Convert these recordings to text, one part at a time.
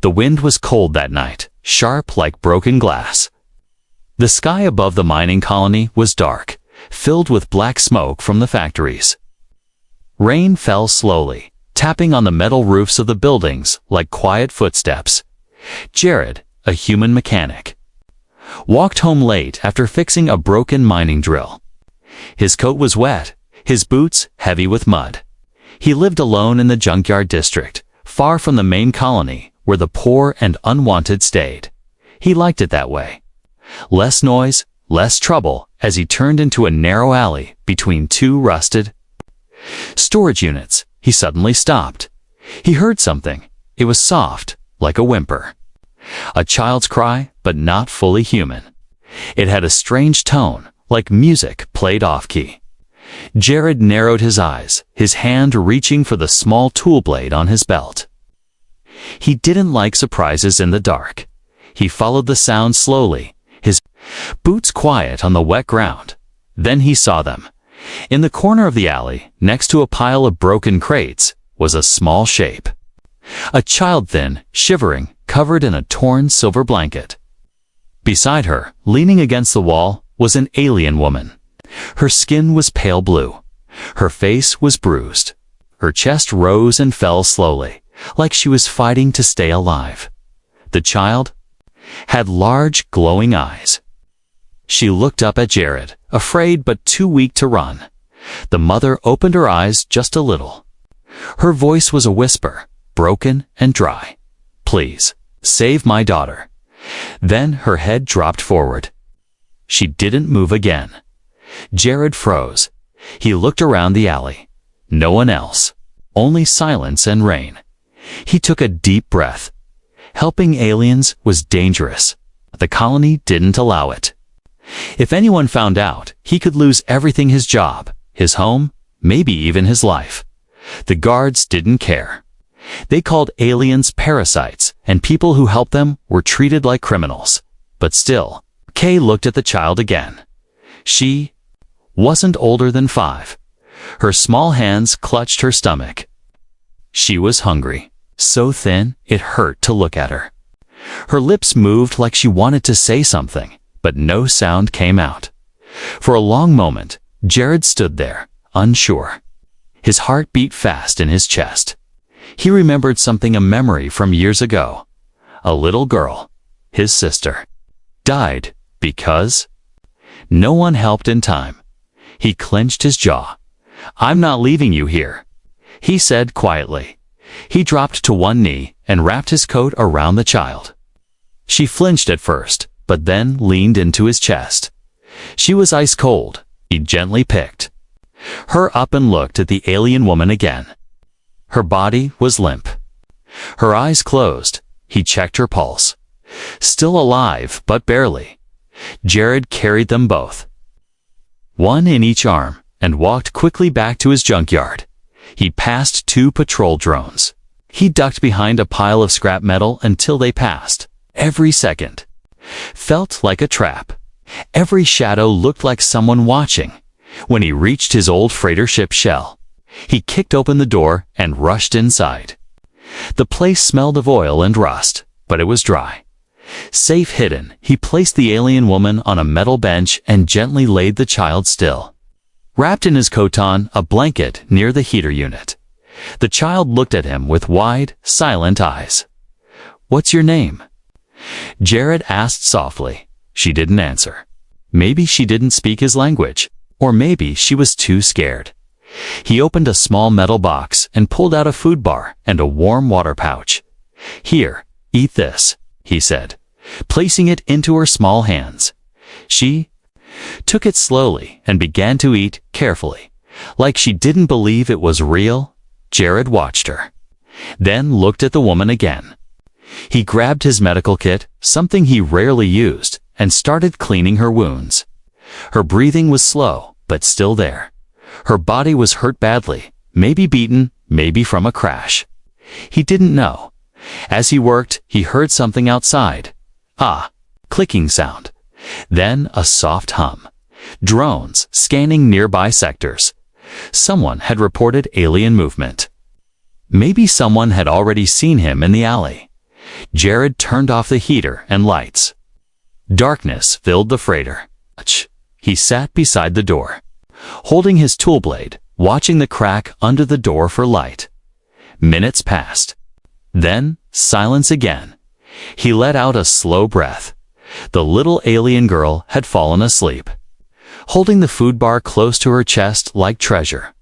The wind was cold that night, sharp like broken glass. The sky above the mining colony was dark, filled with black smoke from the factories. Rain fell slowly, tapping on the metal roofs of the buildings like quiet footsteps. Jared, a human mechanic, walked home late after fixing a broken mining drill. His coat was wet, his boots heavy with mud. He lived alone in the junkyard district, far from the main colony where the poor and unwanted stayed. He liked it that way. Less noise, less trouble as he turned into a narrow alley between two rusted storage units. He suddenly stopped. He heard something. It was soft, like a whimper. A child's cry, but not fully human. It had a strange tone, like music played off-key. Jared narrowed his eyes, his hand reaching for the small tool blade on his belt. He didn't like surprises in the dark. He followed the sound slowly, his boots quiet on the wet ground. Then he saw them. In the corner of the alley, next to a pile of broken crates, was a small shape. A child, thin, shivering, covered in a torn silver blanket. Beside her, leaning against the wall, was an alien woman. Her skin was pale blue. Her face was bruised. Her chest rose and fell slowly, like she was fighting to stay alive. The child had large, glowing eyes. She looked up at Jared, afraid but too weak to run. The mother opened her eyes just a little. Her voice was a whisper, broken and dry. "Please, save my daughter." Then her head dropped forward. She didn't move again. Jared froze. He looked around the alley. No one else. Only silence and rain. He took a deep breath. Helping aliens was dangerous. The colony didn't allow it. If anyone found out, he could lose everything: his job, his home, maybe even his life. The guards didn't care. They called aliens parasites, and people who helped them were treated like criminals. But still, Kay looked at the child again. She wasn't older than 5. Her small hands clutched her stomach. She was hungry, so thin it hurt to look at her. Her lips moved like she wanted to say something, but no sound came out. For a long moment, Jared stood there, unsure. His heart beat fast in his chest. He remembered something, a memory from years ago. A little girl, his sister, died because no one helped in time. He clenched his jaw. "I'm not leaving you here," he said quietly. He dropped to one knee and wrapped his coat around the child. She flinched at first, but then leaned into his chest. She was ice cold. He gently picked her up and looked at the alien woman again. Her body was limp. Her eyes closed. He checked her pulse. Still alive, but barely. Jared carried them both, one in each arm, and walked quickly back to his junkyard. He passed 2 patrol drones. He ducked behind a pile of scrap metal until they passed. Every second felt like a trap. Every shadow looked like someone watching. When he reached his old freighter ship shell, he kicked open the door and rushed inside. The place smelled of oil and rust, but it was dry. Safe hidden, he placed the alien woman on a metal bench and gently laid the child still. Wrapped in his coton, a blanket near the heater unit. The child looked at him with wide, silent eyes. "What's your name?" Jared asked softly. She didn't answer. Maybe she didn't speak his language, or maybe she was too scared. He opened a small metal box and pulled out a food bar and a warm water pouch. "Here, eat this," he said, placing it into her small hands. She took it slowly and began to eat carefully, like she didn't believe it was real. Jared watched her, then looked at the woman again. He grabbed his medical kit, something he rarely used, and started cleaning her wounds. Her breathing was slow, but still there. Her body was hurt badly, maybe beaten, maybe from a crash. He didn't know. As he worked, he heard something outside. Clicking sound. Then a soft hum. Drones scanning nearby sectors. Someone had reported alien movement. Maybe someone had already seen him in the alley. Jared turned off the heater and lights. Darkness filled the freighter. He sat beside the door, holding his tool blade, watching the crack under the door for light. Minutes passed. Then, silence again. He let out a slow breath. The little alien girl had fallen asleep, holding the food bar close to her chest like treasure.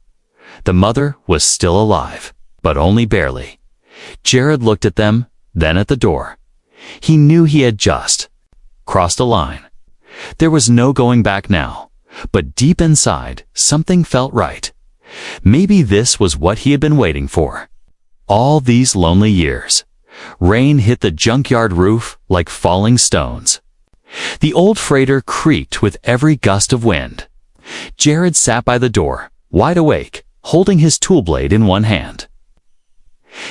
The mother was still alive, but only barely. Jared looked at them, then at the door. He knew he had just crossed a line. There was no going back now, but deep inside, something felt right. Maybe this was what he had been waiting for. All these lonely years. Rain hit the junkyard roof like falling stones. The old freighter creaked with every gust of wind. Jared sat by the door, wide awake, holding his tool blade in one hand.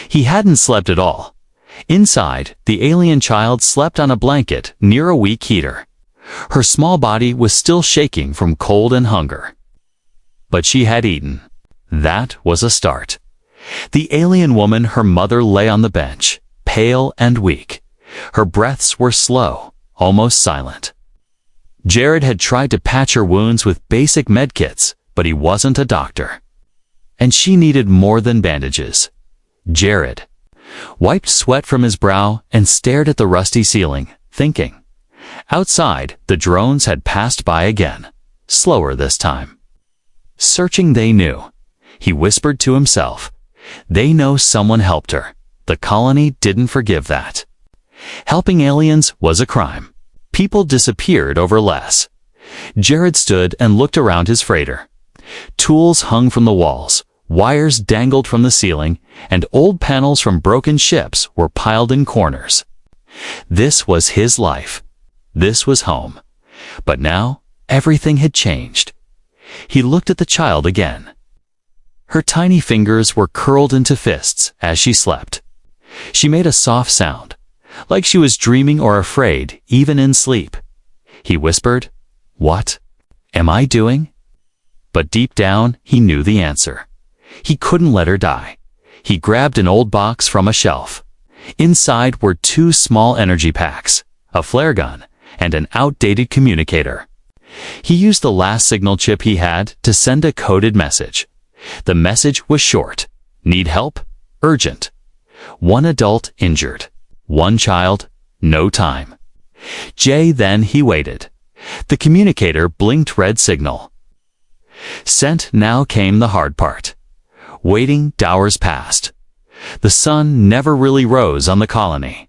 He hadn't slept at all. Inside, the alien child slept on a blanket near a weak heater. Her small body was still shaking from cold and hunger. But she had eaten. That was a start. The alien woman, her mother, lay on the bench, pale and weak. Her breaths were slow, almost silent. Jared had tried to patch her wounds with basic medkits, but he wasn't a doctor. And she needed more than bandages. Jared wiped sweat from his brow and stared at the rusty ceiling, thinking. Outside, the drones had passed by again, slower this time. Searching, they knew. He whispered to himself. They know someone helped her. The colony didn't forgive that. Helping aliens was a crime. People disappeared over less. Jared stood and looked around his freighter. Tools hung from the walls, wires dangled from the ceiling, and old panels from broken ships were piled in corners. This was his life. This was home. But now, everything had changed. He looked at the child again. Her tiny fingers were curled into fists as she slept. She made a soft sound, like she was dreaming or afraid, even in sleep. He whispered, "What am I doing?" But deep down, he knew the answer. He couldn't let her die. He grabbed an old box from a shelf. Inside were 2 small energy packs, a flare gun, and an outdated communicator. He used the last signal chip he had to send a coded message. The message was short. Need help? Urgent. 1 adult injured. 1 child. No time. Then he waited. The communicator blinked red signal. Sent. Now came the hard part. Waiting. Hours passed. The sun never really rose on the colony.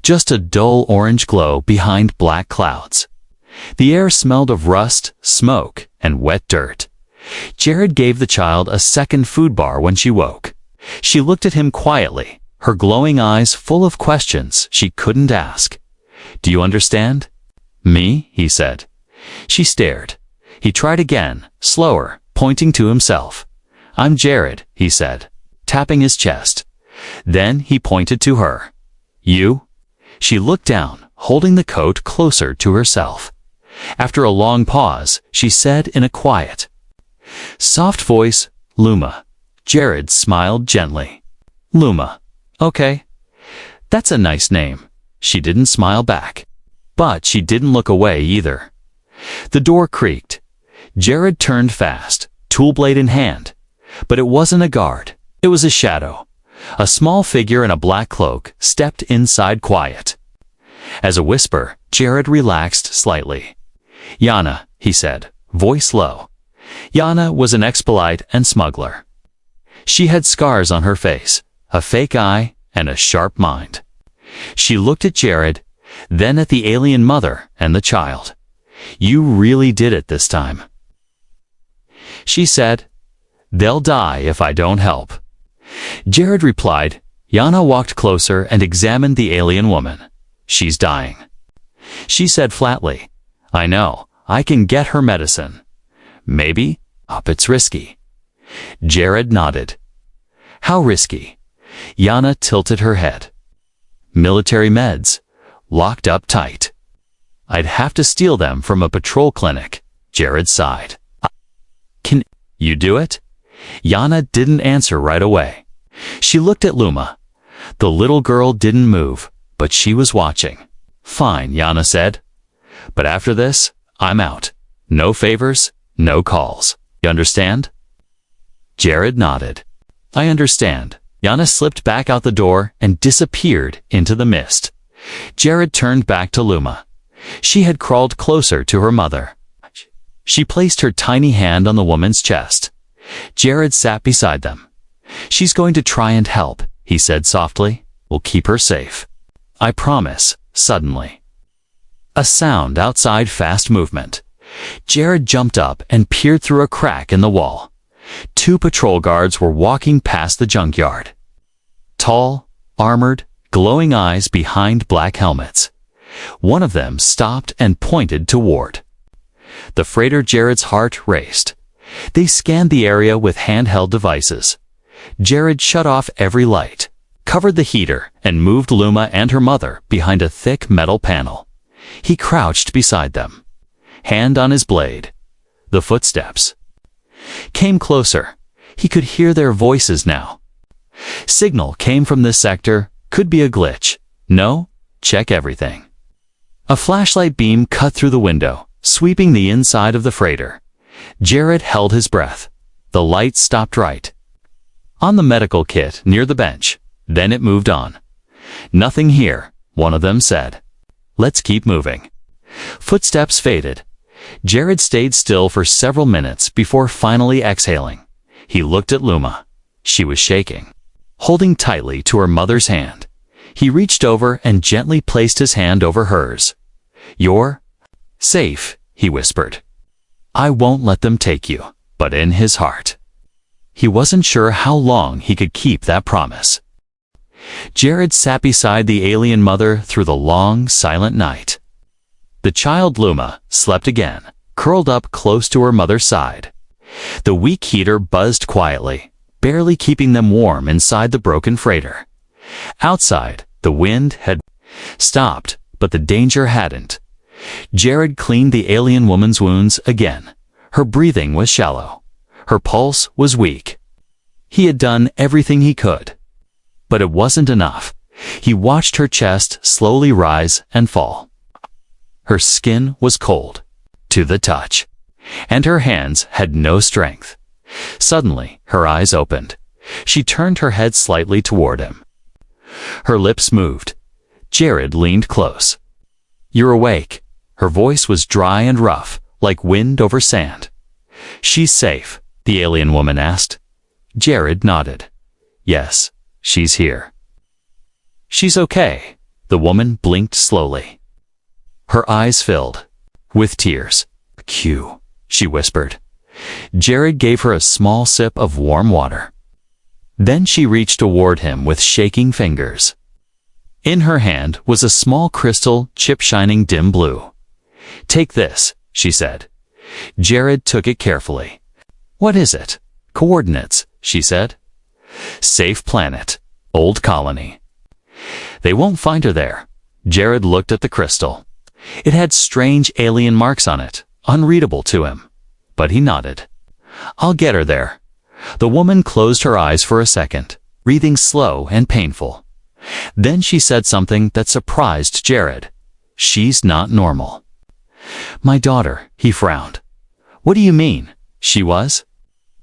Just a dull orange glow behind black clouds. The air smelled of rust, smoke, and wet dirt. Jared gave the child a second food bar when she woke. She looked at him quietly, her glowing eyes full of questions she couldn't ask. "Do you understand?" "Me?" he said. She stared. He tried again, slower, pointing to himself. "I'm Jared," he said, tapping his chest. Then he pointed to her. "You?" She looked down, holding the coat closer to herself. After a long pause, she said in a quiet, soft voice, "Luma." Jared smiled gently. "Luma. Okay. That's a nice name." She didn't smile back. But she didn't look away either. The door creaked. Jared turned fast, tool blade in hand. But it wasn't a guard. It was a shadow. A small figure in a black cloak stepped inside quiet. As a whisper, Jared relaxed slightly. "Yana," he said, voice low. Yana was an ex-polite and smuggler. She had scars on her face, a fake eye, and a sharp mind. She looked at Jared, then at the alien mother and the child. "You really did it this time." She said, "They'll die if I don't help." Jared replied. Yana walked closer and examined the alien woman. "She's dying." She said flatly, "I know, I can get her medicine." "Maybe, it's risky." Jared nodded. "How risky?" Yana tilted her head. "Military meds, locked up tight. I'd have to steal them from a patrol clinic." Jared sighed. "Can you do it?" Yana didn't answer right away. She looked at Luma. The little girl didn't move, but she was watching. "Fine," Yana said. "But after this, I'm out. No favors, no calls. You understand?" Jared nodded. "I understand." Yana slipped back out the door and disappeared into the mist. Jared turned back to Luma. She had crawled closer to her mother. She placed her tiny hand on the woman's chest. Jared sat beside them. "She's going to try and help," he said softly. "We'll keep her safe. I promise." Suddenly, a sound outside, fast movement. Jared jumped up and peered through a crack in the wall. 2 patrol guards were walking past the junkyard. Tall, armored, glowing eyes behind black helmets. One of them stopped and pointed toward the freighter. Jared's heart raced. They scanned the area with handheld devices. Jared shut off every light, covered the heater, and moved Luma and her mother behind a thick metal panel. He crouched beside them, hand on his blade. The footsteps came closer. He could hear their voices now. "Signal came from this sector. Could be a glitch. No? Check everything." A flashlight beam cut through the window, sweeping the inside of the freighter. Jared held his breath. The light stopped right on the medical kit near the bench. Then it moved on. "Nothing here," one of them said. "Let's keep moving." Footsteps faded. Jared stayed still for several minutes before finally exhaling. He looked at Luma. She was shaking, holding tightly to her mother's hand. He reached over and gently placed his hand over hers. "You're safe," he whispered. "I won't let them take you." But in his heart, he wasn't sure how long he could keep that promise. Jared sat beside the alien mother through the long, silent night. The child Luma slept again, curled up close to her mother's side. The weak heater buzzed quietly, barely keeping them warm inside the broken freighter. Outside, the wind had stopped, but the danger hadn't. Jared cleaned the alien woman's wounds again. Her breathing was shallow. Her pulse was weak. He had done everything he could. But it wasn't enough. He watched her chest slowly rise and fall. Her skin was cold to the touch, and her hands had no strength. Suddenly, her eyes opened. She turned her head slightly toward him. Her lips moved. Jared leaned close. "You're awake." Her voice was dry and rough, like wind over sand. "She's safe?" the alien woman asked. Jared nodded. "Yes, she's here." "She's okay." The woman blinked slowly. Her eyes filled with tears. "Q," she whispered. Jared gave her a small sip of warm water. Then she reached toward him with shaking fingers. In her hand was a small crystal chip shining dim blue. "Take this," she said. Jared took it carefully. "What is it?" "Coordinates," she said. "Safe planet. Old colony." "They won't find her there." Jared looked at the crystal. It had strange alien marks on it, unreadable to him. But he nodded. "I'll get her there." The woman closed her eyes for a second, breathing slow and painful. Then she said something that surprised Jared. "She's not normal." "My daughter," he frowned. "What do you mean?" "She was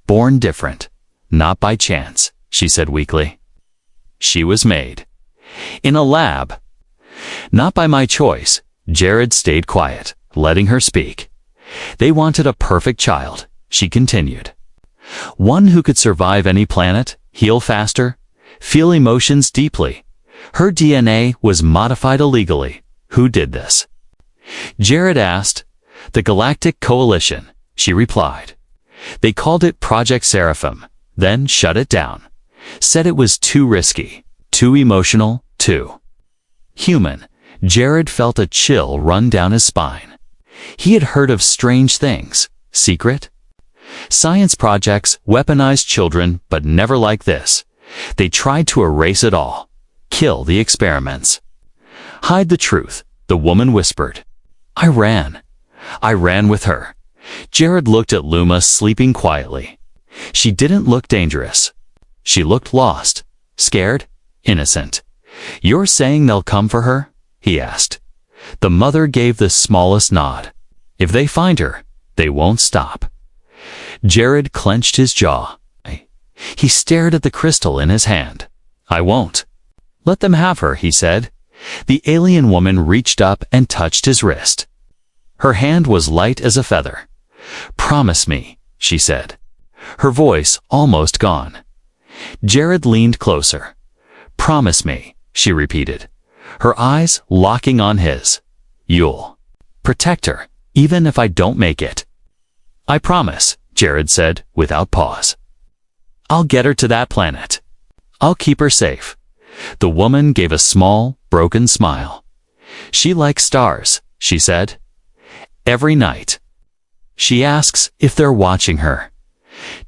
born different. Not by chance," she said weakly. "She was made in a lab. Not by my choice." Jared stayed quiet, letting her speak. "They wanted a perfect child," she continued. "One who could survive any planet, heal faster, feel emotions deeply. Her DNA was modified illegally. Who did this?" Jared asked. "The Galactic Coalition," she replied. "They called it Project Seraphim, then shut it down. Said it was too risky, too emotional, too human." Jared felt a chill run down his spine. He had heard of strange things, secret science projects, weaponized children, but never like this. They tried to erase it all, kill the experiments, hide the truth. The woman whispered. I ran with her." Jared looked at Luma sleeping quietly. She didn't look dangerous. She looked lost, scared, innocent. "You're saying they'll come for her?" he asked. The mother gave the smallest nod. "If they find her, they won't stop." Jared clenched his jaw. He stared at the crystal in his hand. "I won't." "Let them have her," he said. The alien woman reached up and touched his wrist. Her hand was light as a feather. "Promise me," she said, her voice almost gone. Jared leaned closer. "Promise me," she repeated, her eyes locking on his. "You'll protect her, even if I don't make it." "I promise," Jared said without pause. "I'll get her to that planet. I'll keep her safe." The woman gave a small, broken smile. "She likes stars," she said. "Every night. She asks if they're watching her."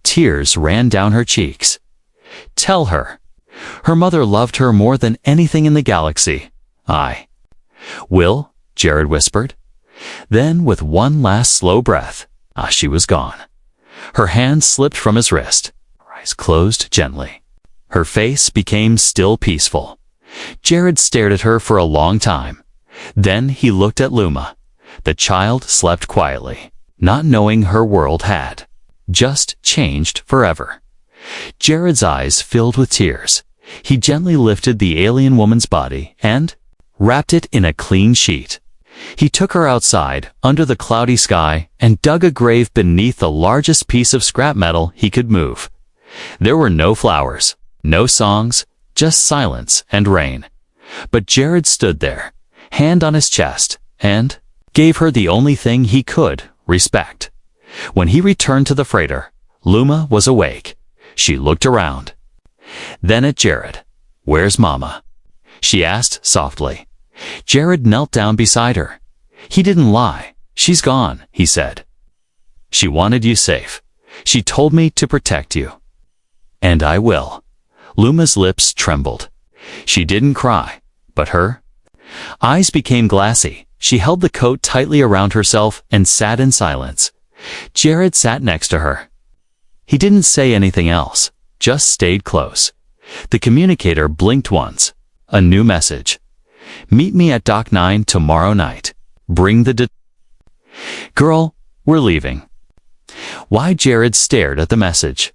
Tears ran down her cheeks. "Tell her. Her mother loved her more than anything in the galaxy." "I will," Jared whispered. Then, with one last slow breath, she was gone. Her hand slipped from his wrist. Her eyes closed gently. Her face became still peaceful. Jared stared at her for a long time. Then he looked at Luma. The child slept quietly, not knowing her world had just changed forever. Jared's eyes filled with tears. He gently lifted the alien woman's body and wrapped it in a clean sheet. He took her outside, under the cloudy sky, and dug a grave beneath the largest piece of scrap metal he could move. There were no flowers, no songs, just silence and rain. But Jared stood there, hand on his chest, and gave her the only thing he could, respect. When he returned to the freighter, Luma was awake. She looked around. Then at Jared. "Where's Mama?" she asked softly. Jared knelt down beside her. He didn't lie. "She's gone," he said. "She wanted you safe. She told me to protect you." "And I will." Luma's lips trembled. She didn't cry, but her eyes became glassy. She held the coat tightly around herself and sat in silence. Jared sat next to her. He didn't say anything else, just stayed close. The communicator blinked once. A new message. "Meet me at Dock 9 tomorrow night. Bring the Girl, we're leaving." Why Jared stared at the message.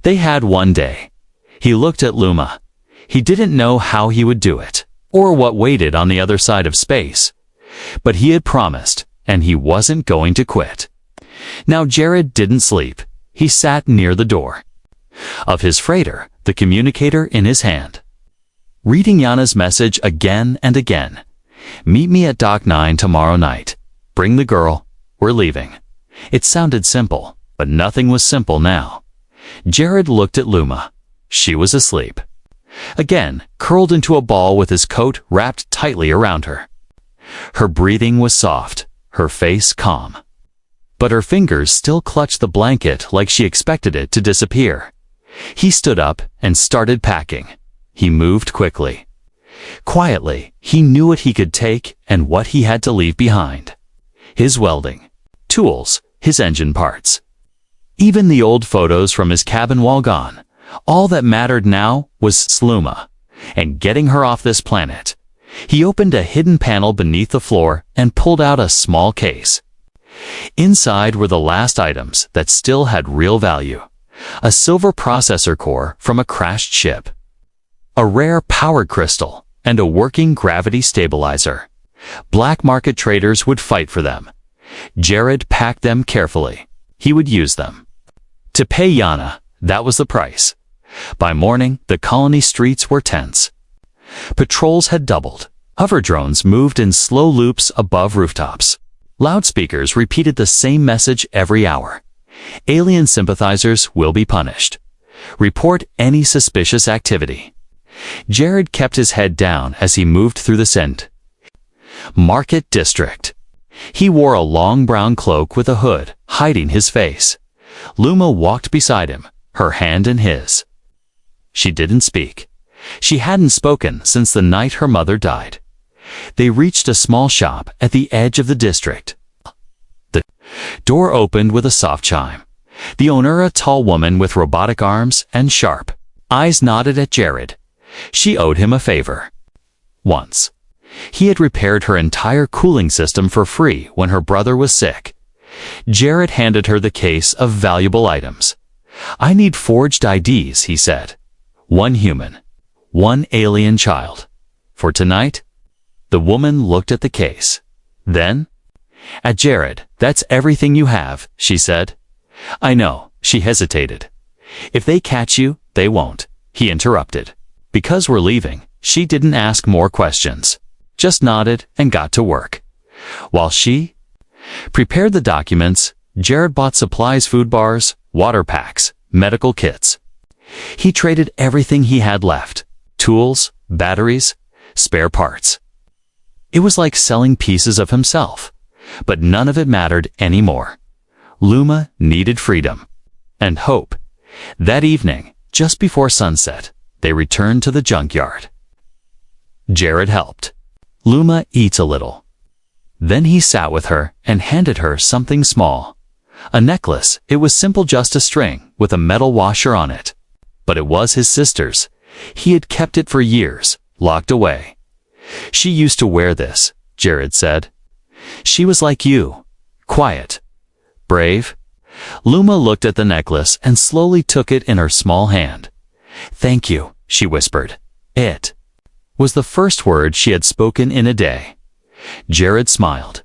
They had one day. He looked at Luma. He didn't know how he would do it, or what waited on the other side of space. But he had promised, and he wasn't going to quit. Now Jared didn't sleep. He sat near the door of his freighter, the communicator in his hand, reading Yana's message again and again. "Meet me at Dock 9 tomorrow night. Bring the girl. We're leaving." It sounded simple, but nothing was simple now. Jared looked at Luma. She was asleep. Again, curled into a ball with his coat wrapped tightly around her. Her breathing was soft, her face calm. But her fingers still clutched the blanket like she expected it to disappear. He stood up and started packing. He moved quickly. Quietly, he knew what he could take and what he had to leave behind. His welding tools, his engine parts. Even the old photos from his cabin wall gone. All that mattered now was Sluma, and getting her off this planet. He opened a hidden panel beneath the floor and pulled out a small case. Inside were the last items that still had real value. A silver processor core from a crashed ship, a rare power crystal, and a working gravity stabilizer. Black market traders would fight for them. Jared packed them carefully. He would use them to pay Yana. That was the price. By morning, the colony streets were tense. Patrols had doubled. Hover drones moved in slow loops above rooftops. Loudspeakers repeated the same message every hour. Alien sympathizers will be punished. Report any suspicious activity. Jared kept his head down as he moved through the Send Market District. He wore a long brown cloak with a hood, hiding his face. Luma walked beside him, her hand in his. She didn't speak. She hadn't spoken since the night her mother died. They reached a small shop at the edge of the district. The door opened with a soft chime. The owner, a tall woman with robotic arms and sharp eyes, nodded at Jared. She owed him a favor. Once, he had repaired her entire cooling system for free when her brother was sick. Jared handed her the case of valuable items. "I need forged IDs," he said. "One human, one alien child. For tonight." The woman looked at the case. Then, at Jared. "That's everything you have," she said. "I know," she hesitated. "If they catch you, they won't," he interrupted. Because we're leaving, she didn't ask more questions, just nodded and got to work. While she prepared the documents, Jared bought supplies, food bars, water packs, medical kits. He traded everything he had left: tools, batteries, spare parts. It was like selling pieces of himself, but none of it mattered anymore. Luma needed freedom and hope. That evening, just before sunset, they returned to the junkyard. Jared helped Luma eat a little. Then he sat with her and handed her something small. A necklace. It was simple, just a string with a metal washer on it. But it was his sister's. He had kept it for years, locked away. "She used to wear this," Jared said. "She was like you. Quiet. Brave." Luma looked at the necklace and slowly took it in her small hand. "Thank you," she whispered. It was the first word she had spoken in a day. Jared smiled.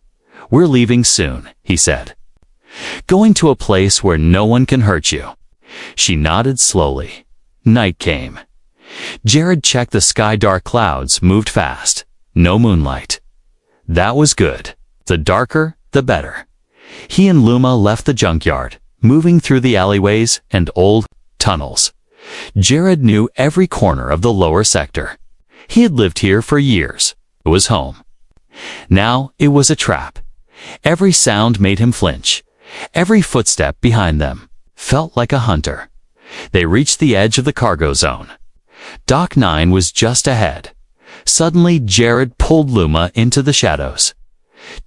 "We're leaving soon," he said. "Going to a place where no one can hurt you." She nodded slowly. Night came. Jared checked the sky. Dark clouds moved fast. No moonlight. That was good. The darker, the better. He and Luma left the junkyard, moving through the alleyways and old tunnels. Jared knew every corner of the lower sector. He had lived here for years. It was home. Now it was a trap. Every sound made him flinch. Every footstep behind them felt like a hunter. They reached the edge of the cargo zone. Dock 9 was just ahead. Suddenly, Jared pulled Luma into the shadows.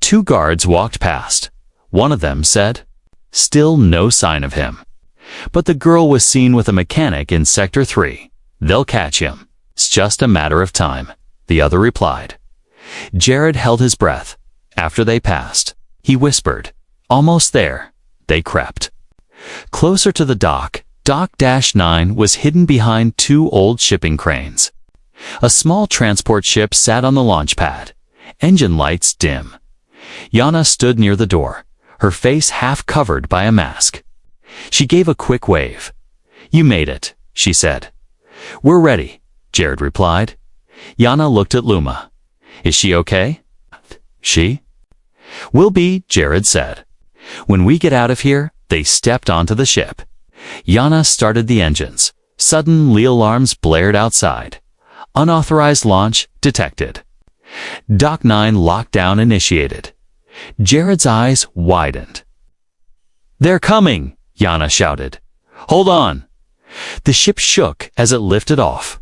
Two guards walked past. One of them said, "Still no sign of him." But the girl was seen with a mechanic in Sector 3. "They'll catch him. It's just a matter of time," the other replied. Jared held his breath. After they passed, he whispered, "Almost there." They crept closer to the dock. Dock-9 was hidden behind two old shipping cranes. A small transport ship sat on the launch pad, engine lights dim. Yana stood near the door, her face half covered by a mask. She gave a quick wave. "You made it," she said. "We're ready," Jared replied. Yana looked at Luma. "Is she okay?" "She will be," Jared said. "When we get out of here." They stepped onto the ship. Yana started the engines. Suddenly alarms blared outside. Unauthorized launch detected. Dock 9 lockdown initiated. Jared's eyes widened. "They're coming!" Yana shouted. "Hold on!" The ship shook as it lifted off.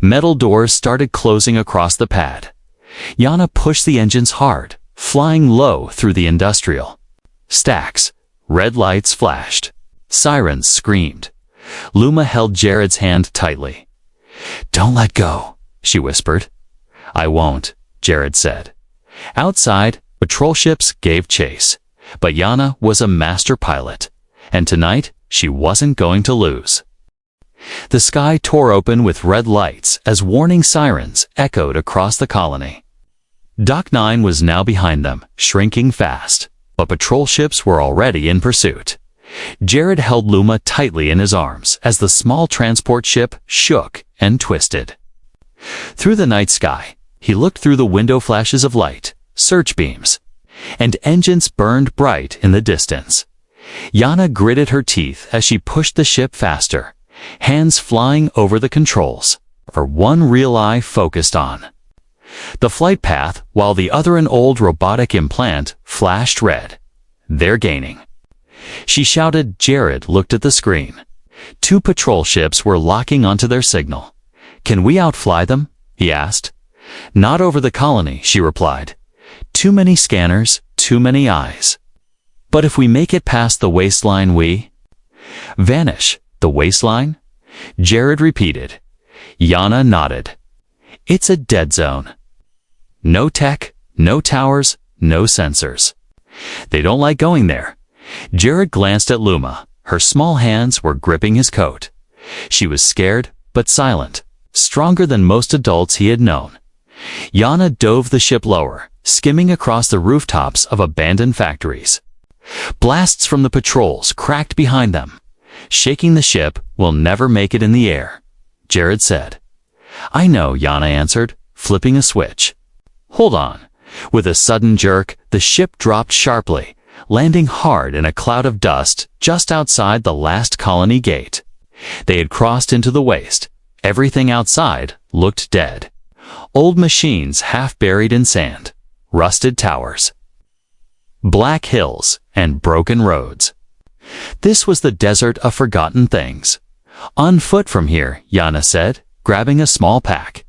Metal doors started closing across the pad. Yana pushed the engines hard, flying low through the industrial stacks. Red lights flashed. Sirens screamed. Luma held Jared's hand tightly. "Don't let go," she whispered. "I won't," Jared said. Outside, patrol ships gave chase. But Yana was a master pilot, and tonight she wasn't going to lose. The sky tore open with red lights as warning sirens echoed across the colony. Dock 9 was now behind them, shrinking fast, but patrol ships were already in pursuit. Jared held Luma tightly in his arms as the small transport ship shook and twisted. Through the night sky, he looked through the window. Flashes of light, search beams, and engines burned bright in the distance. Yana gritted her teeth as she pushed the ship faster, hands flying over the controls, her one real eye focused on the flight path, while the other, an old robotic implant, flashed red. "They're gaining," she shouted. Jared looked at the screen. Two patrol ships were locking onto their signal. "Can we outfly them?" he asked. "Not over the colony," she replied. "Too many scanners, too many eyes." "But if we make it past the waistline, we vanish." "The waistline?" Jared repeated. Yana nodded. It's a dead zone. No tech, no towers, no sensors. They don't like going there. Jared glanced at Luma. Her small hands were gripping his coat. She was scared, but silent, stronger than most adults he had known. Yana dove the ship lower, skimming across the rooftops of abandoned factories. Blasts from the patrols cracked behind them. Shaking the ship will never make it in the air, Jared said. I know, Yana answered, flipping a switch. Hold on. With a sudden jerk, the ship dropped sharply, landing hard in a cloud of dust just outside the last colony gate. They had crossed into the waste. Everything outside looked dead. Old machines half buried in sand, rusted towers, black hills, and broken roads. This was the desert of forgotten things. On foot from here, Yana said, grabbing a small pack.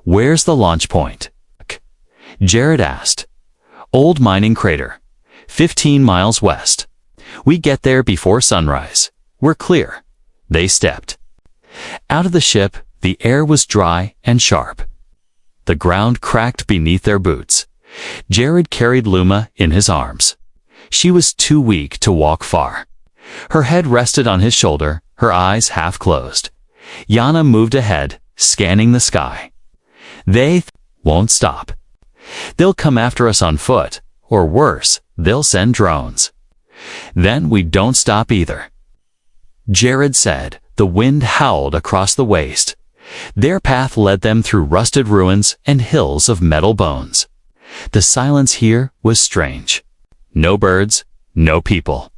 Where's the launch point? Jared asked. Old mining crater, 15 miles west. We get there before sunrise. We're clear. They stepped. Out of the ship, the air was dry and sharp. The ground cracked beneath their boots. Jared carried Luma in his arms. She was too weak to walk far. Her head rested on his shoulder, her eyes half closed. Yana moved ahead, scanning the sky. They won't stop. They'll come after us on foot, or worse, they'll send drones. Then we don't stop either. Jared said. The wind howled across the waste. Their path led them through rusted ruins and hills of metal bones. The silence here was strange. No birds, no people.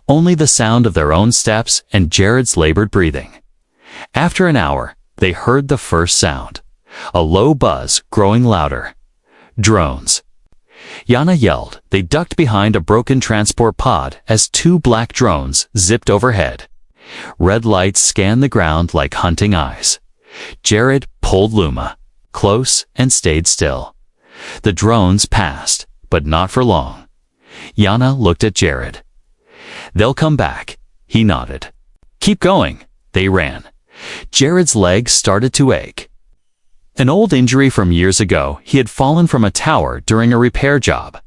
Only the sound of their own steps and Jared's labored breathing. After an hour, they heard the first sound. A low buzz growing louder. Drones. Yana yelled. They ducked behind a broken transport pod as two black drones zipped overhead. Red lights scanned the ground like hunting eyes. Jared pulled Luma close and stayed still. The drones passed, but not for long. Yana looked at Jared. They'll come back, he nodded. Keep going. They ran. Jared's legs started to ache. An old injury from years ago, he had fallen from a tower during a repair job.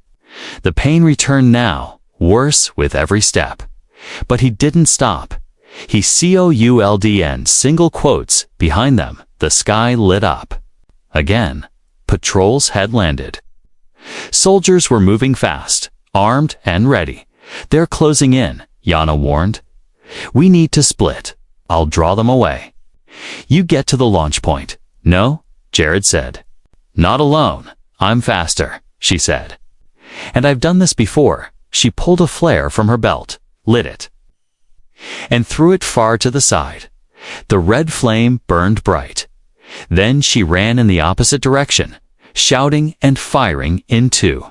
The pain returned now, worse with every step. But he didn't stop. He COULDN single quotes behind them. The sky lit up. Again, patrols had landed. Soldiers were moving fast, armed and ready. They're closing in, Yana warned. We need to split. I'll draw them away. You get to the launch point. No? Jared said. Not alone. I'm faster, she said. And I've done this before. She pulled a flare from her belt, lit it, and threw it far to the side. The red flame burned bright. Then she ran in the opposite direction, shouting and firing in two.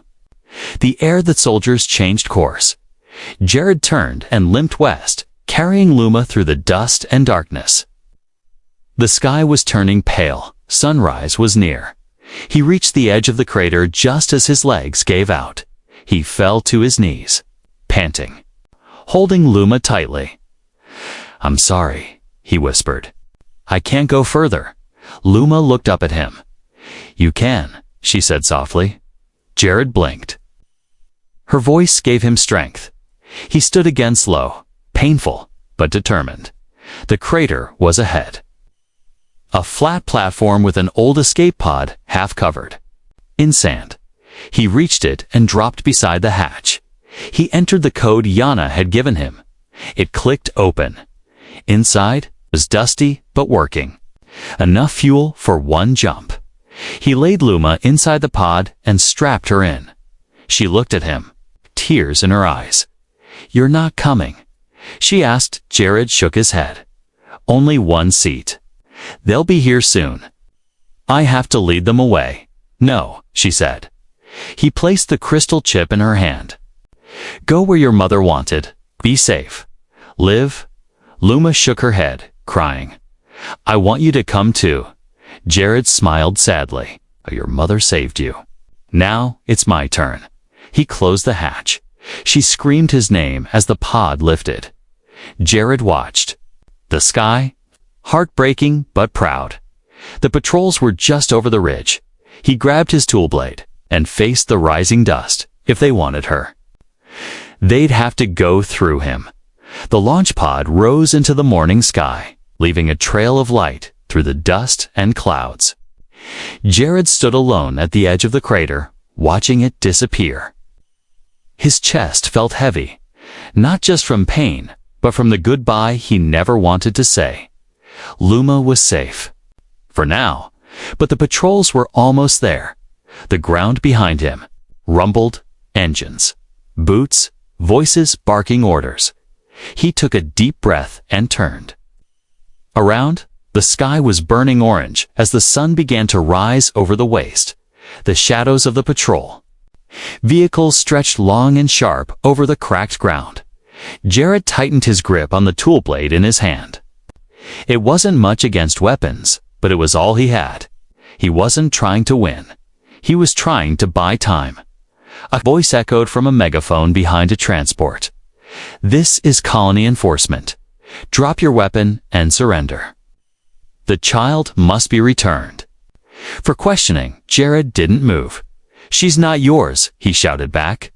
The air the soldiers changed course. Jared turned and limped west, carrying Luma through the dust and darkness. The sky was turning pale. Sunrise was near. He reached the edge of the crater just as his legs gave out. He fell to his knees, panting, holding Luma tightly. I'm sorry, he whispered. I can't go further. Luma looked up at him. You can, she said softly. Jared blinked. Her voice gave him strength. He stood again slow, painful, but determined. The crater was ahead. A flat platform with an old escape pod half covered in sand. He reached it and dropped beside the hatch. He entered the code Yana had given him. It clicked open. Inside was dusty but working. Enough fuel for one jump. He laid Luma inside the pod and strapped her in. She looked at him, tears in her eyes. You're not coming, she asked. Jared shook his head. Only one seat. They'll be here soon. I have to lead them away. No, she said. He placed the crystal chip in her hand. Go where your mother wanted. Be safe. Live. Luma shook her head, crying. I want you to come too. Jared smiled sadly. Your mother saved you. Now it's my turn. He closed the hatch. She screamed his name as the pod lifted. Jared watched. The sky, heartbreaking but proud, The patrols were just over the ridge. He grabbed his tool blade and faced the rising dust if they wanted her. They'd have to go through him. The launch pod rose into the morning sky, leaving a trail of light through the dust and clouds. Jared stood alone at the edge of the crater, watching it disappear. His chest felt heavy, not just from pain, but from the goodbye he never wanted to say. Luma was safe. For now, but the patrols were almost there. The ground behind him rumbled, engines, boots, voices barking orders. He took a deep breath and turned. Around, the sky was burning orange as the sun began to rise over the waste, the shadows of the patrol. Vehicles stretched long and sharp over the cracked ground. Jared tightened his grip on the tool blade in his hand. It wasn't much against weapons, but it was all he had. He wasn't trying to win. He was trying to buy time. A voice echoed from a megaphone behind a transport. "This is colony enforcement. Drop your weapon and surrender." The child must be returned. For questioning, Jared didn't move. "She's not yours," he shouted back.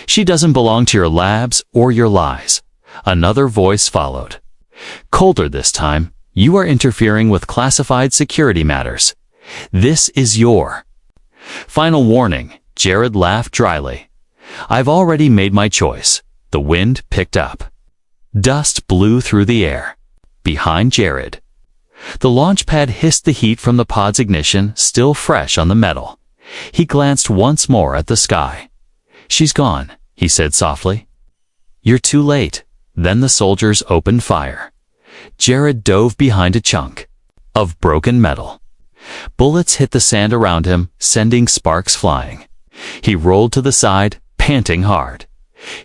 "She doesn't belong to your labs or your lies." Another voice followed. Colder this time. "You are interfering with classified security matters. This is your final warning." Jared laughed dryly. "I've already made my choice." The wind picked up. Dust blew through the air. Behind Jared, the launch pad hissed the heat from the pod's ignition, still fresh on the metal. He glanced once more at the sky. "She's gone," he said softly. "You're too late." Then the soldiers opened fire. Jared dove behind a chunk of broken metal. Bullets hit the sand around him, sending sparks flying. He rolled to the side, panting hard.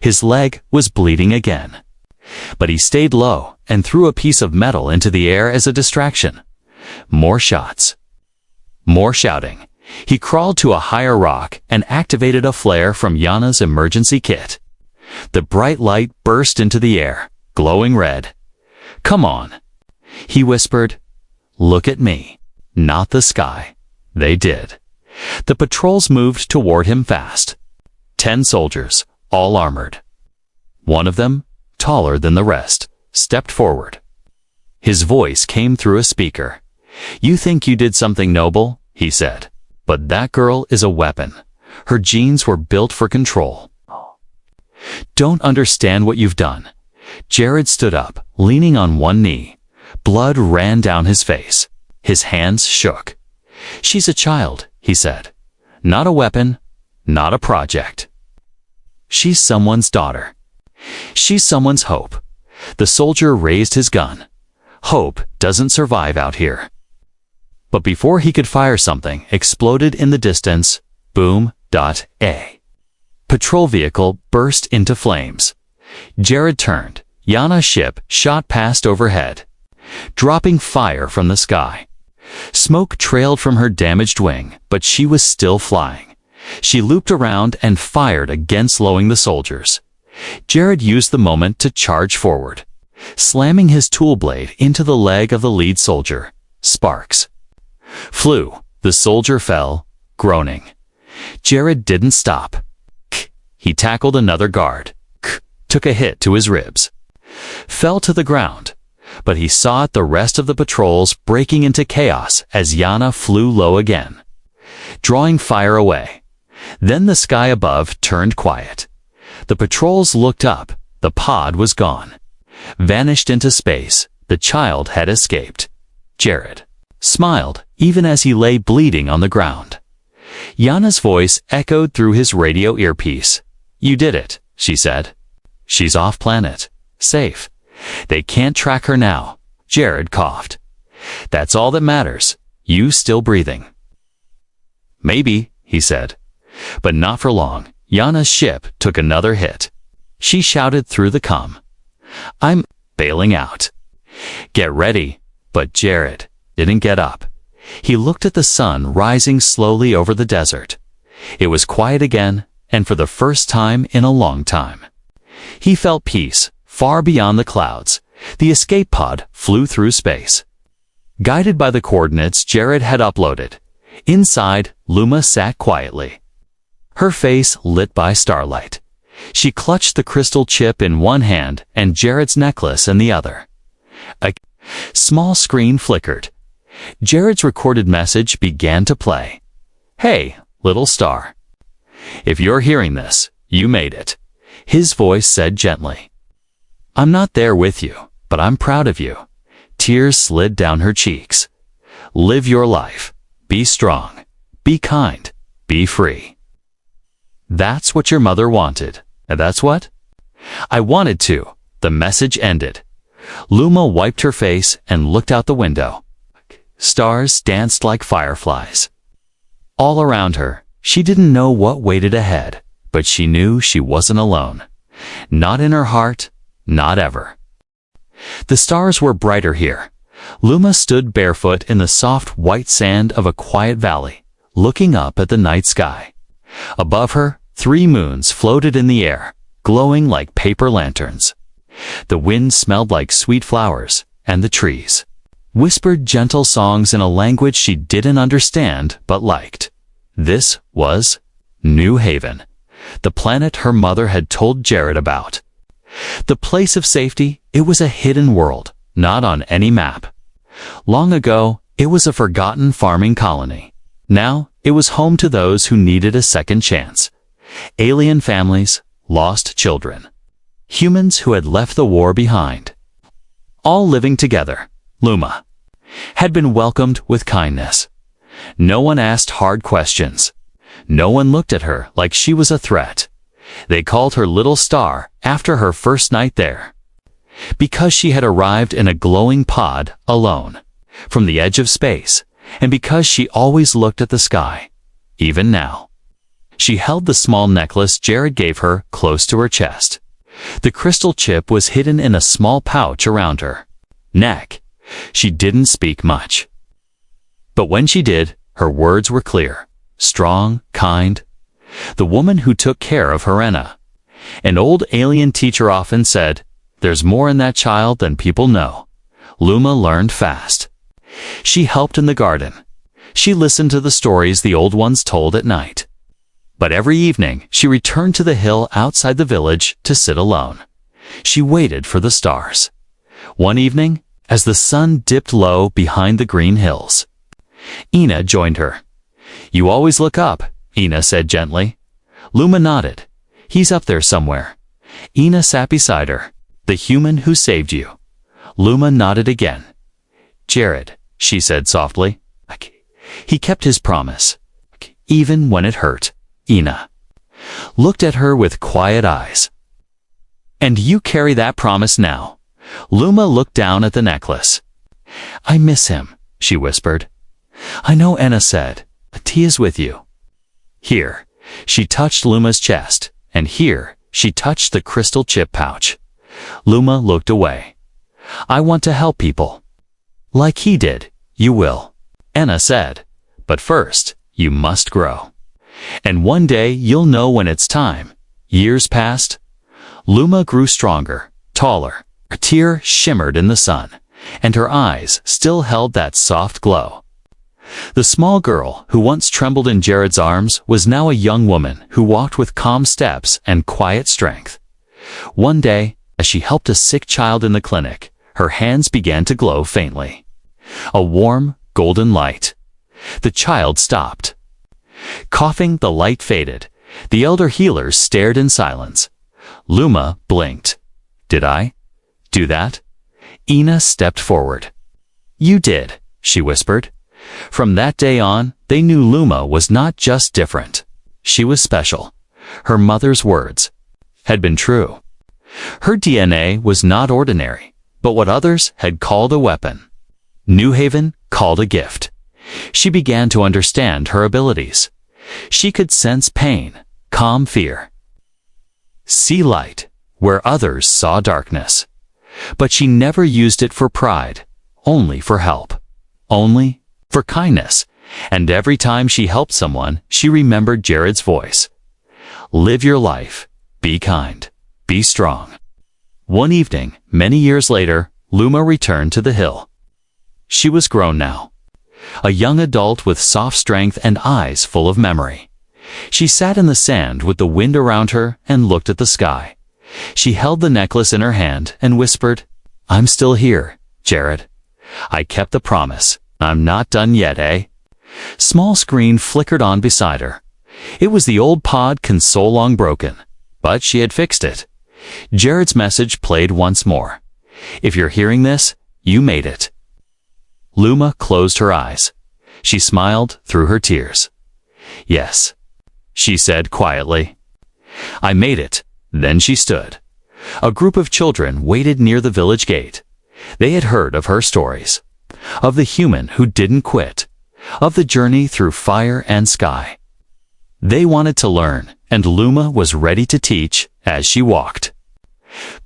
His leg was bleeding again. But he stayed low and threw a piece of metal into the air as a distraction. More shots. More shouting. He crawled to a higher rock and activated a flare from Yana's emergency kit. The bright light burst into the air, glowing red. "Come on," he whispered. "Look at me, not the sky." They did. The patrols moved toward him fast. 10 soldiers, all armored. One of them, taller than the rest, stepped forward. His voice came through a speaker. "You think you did something noble," he said, "but that girl is a weapon. Her genes were built for control. Don't understand what you've done." Jared stood up, leaning on one knee. Blood ran down his face. His hands shook. "She's a child," he said. "Not a weapon, not a project. She's someone's daughter. She's someone's hope." The soldier raised his gun. "Hope doesn't survive out here." But before he could fire, something exploded in the distance. Boom. A patrol vehicle burst into flames. Jared turned. Yana's ship shot past overhead, dropping fire from the sky. Smoke trailed from her damaged wing, but she was still flying. She looped around and fired again, slowing the soldiers. Jared used the moment to charge forward, slamming his tool blade into the leg of the lead soldier. Sparks flew. The soldier fell, groaning. Jared didn't stop. He tackled another guard, took a hit to his ribs, fell to the ground, but he saw the rest of the patrols breaking into chaos as Yana flew low again, drawing fire away. Then the sky above turned quiet. The patrols looked up. The pod was gone, vanished into space. The child had escaped. Jared smiled, even as he lay bleeding on the ground. Yana's voice echoed through his radio earpiece. "You did it," she said. "She's off planet, safe. They can't track her now." Jared coughed. "That's all that matters. You still breathing." "Maybe," he said. But not for long. Yana's ship took another hit. She shouted through the comm, "I'm bailing out. Get ready." But Jared didn't get up. He looked at the sun rising slowly over the desert. It was quiet again, and for the first time in a long time. He felt peace, far beyond the clouds. The escape pod flew through space. Guided by the coordinates Jared had uploaded, inside, Luma sat quietly, her face lit by starlight. She clutched the crystal chip in one hand and Jared's necklace in the other. A small screen flickered. Jared's recorded message began to play. "Hey, little star. If you're hearing this, you made it," his voice said gently. "I'm not there with you, but I'm proud of you." Tears slid down her cheeks. "Live your life. Be strong. Be kind. Be free." "That's what your mother wanted. And that's what I wanted to." The message ended. Luma wiped her face and looked out the window. Stars danced like fireflies all around her. She didn't know what waited ahead, but she knew she wasn't alone. Not in her heart, not ever. The stars were brighter here. Luma stood barefoot in the soft white sand of a quiet valley, looking up at the night sky. Above her, 3 moons floated in the air, glowing like paper lanterns. The wind smelled like sweet flowers, and the trees whispered gentle songs in a language she didn't understand but liked. This was New Haven, the planet her mother had told Jared about. The place of safety, it was a hidden world, not on any map. Long ago, it was a forgotten farming colony. Now, it was home to those who needed a second chance. Alien families, lost children, humans who had left the war behind. All living together, Luma had been welcomed with kindness. No one asked hard questions. No one looked at her like she was a threat. They called her Little Star after her first night there, because she had arrived in a glowing pod alone from the edge of space, and because she always looked at the sky, even now. She held the small necklace Jared gave her close to her chest. The crystal chip was hidden in a small pouch around her neck. She didn't speak much, but when she did, her words were clear, strong, kind. The woman who took care of Helena. An old alien teacher often said, "There's more in that child than people know." Luma learned fast. She helped in the garden. She listened to the stories the old ones told at night. But every evening, she returned to the hill outside the village to sit alone. She waited for the stars. One evening, as the sun dipped low behind the green hills, Ina joined her. "You always look up," Ina said gently. Luma nodded. "He's up there somewhere." Ina sat beside her. "The human who saved you." Luma nodded again. "Jared," she said softly. "He kept his promise, even when it hurt." Ina looked at her with quiet eyes. "And you carry that promise now." Luma looked down at the necklace. "I miss him," she whispered. "I know Anna said, he is with you." Here, she touched Luma's chest, and here, she touched the crystal chip pouch. Luma looked away. "I want to help people. Like he did, you will," Anna said. "But first, you must grow. And one day you'll know when it's time." Years passed. Luma grew stronger, taller. Her tear shimmered in the sun, and her eyes still held that soft glow. The small girl who once trembled in Jared's arms was now a young woman who walked with calm steps and quiet strength. One day, as she helped a sick child in the clinic, her hands began to glow faintly. A warm, golden light. The child stopped. Coughing, the light faded. The elder healers stared in silence. Luma blinked. "Did I do that?" Ina stepped forward. "You did," she whispered. From that day on, they knew Luma was not just different. She was special. Her mother's words had been true. Her DNA was not ordinary, but what others had called a weapon, New Haven called a gift. She began to understand her abilities. She could sense pain, calm fear, see light where others saw darkness. But she never used it for pride, only for help, only for kindness. And every time she helped someone, she remembered Jared's voice. "Live your life, be kind, be strong." One evening, many years later, Luma returned to the hill. She was grown now. A young adult with soft strength and eyes full of memory. She sat in the sand with the wind around her and looked at the sky. She held the necklace in her hand and whispered, "I'm still here, Jared. I kept the promise. I'm not done yet, eh?" Small screen flickered on beside her. It was the old pod console long broken, but she had fixed it. Jared's message played once more. "If you're hearing this, you made it." Luma closed her eyes. She smiled through her tears. "Yes," she said quietly. "I made it." Then she stood. A group of children waited near the village gate. They had heard of her stories, of the human who didn't quit, of the journey through fire and sky. They wanted to learn, and Luma was ready to teach as she walked.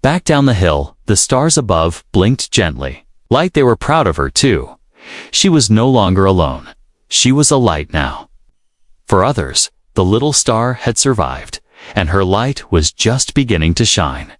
Back down the hill, the stars above blinked gently, like they were proud of her too. She was no longer alone. She was a light now. For others, the little star had survived, and her light was just beginning to shine.